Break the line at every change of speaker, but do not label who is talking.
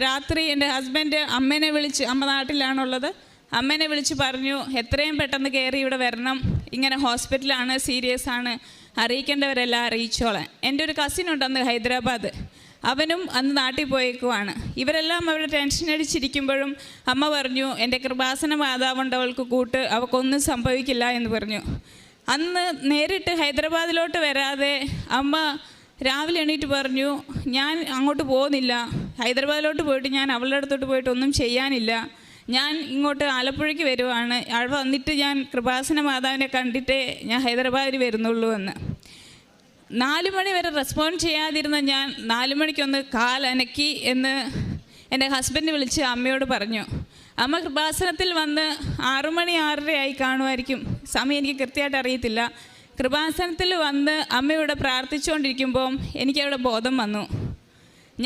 രാത്രി എൻ്റെ ഹസ്ബൻഡ് അമ്മേനെ വിളിച്ച്, അമ്മ നാട്ടിലാണുള്ളത്, അമ്മേനെ വിളിച്ച് പറഞ്ഞു എത്രയും പെട്ടെന്ന് കയറി ഇവിടെ വരണം, ഇങ്ങനെ ഹോസ്പിറ്റലാണ്, സീരിയസ് ആണ്, അറിയിക്കേണ്ടവരെല്ലാം അറിയിച്ചോളാൻ. എൻ്റെ ഒരു കസിനുണ്ട് അന്ന് ഹൈദരാബാദ്, അവനും അന്ന് നാട്ടിൽ പോയേക്കുവാണ്. ഇവരെല്ലാം അവരുടെ ടെൻഷൻ അടിച്ചിരിക്കുമ്പോഴും അമ്മ പറഞ്ഞു എൻ്റെ കൃപാസന മാതാവുണ്ട് അവൾക്ക് കൂട്ട്, അവൾക്കൊന്നും സംഭവിക്കില്ല എന്ന് പറഞ്ഞു. അന്ന് നേരിട്ട് ഹൈദരാബാദിലോട്ട് വരാതെ അമ്മ രാവിലെ എണീറ്റ് പറഞ്ഞു ഞാൻ അങ്ങോട്ട് പോകുന്നില്ല, ഹൈദരാബാദിലോട്ട് പോയിട്ട് ഞാൻ അവളുടെ അടുത്തോട്ട് പോയിട്ട് ഒന്നും ചെയ്യാനില്ല, ഞാൻ ഇങ്ങോട്ട് ആലപ്പുഴയ്ക്ക് വരുവാണ്, അവിടെ വന്നിട്ട് ഞാൻ കൃപാസന മാതാവിനെ കണ്ടിട്ടേ ഞാൻ ഹൈദരാബാദിൽ വരുന്നുള്ളൂ എന്ന്. 4 മണി വരെ റെസ്പോണ്ട് ചെയ്യാതിരുന്ന ഞാൻ 4 മണിക്കൊന്ന് കാലനക്കി എന്ന് എൻ്റെ ഹസ്ബൻഡ് വിളിച്ച് അമ്മയോട് പറഞ്ഞു. അമ്മ കൃപാസനത്തിൽ വന്ന് 6 മണി 6:30 ആയി കാണുമായിരിക്കും, സമയം എനിക്ക് കൃത്യമായിട്ട് അറിയത്തില്ല. കൃപാസനത്തിൽ വന്ന് അമ്മയോട് പ്രാർത്ഥിച്ചുകൊണ്ടിരിക്കുമ്പോൾ എനിക്കവിടെ ബോധം വന്നു.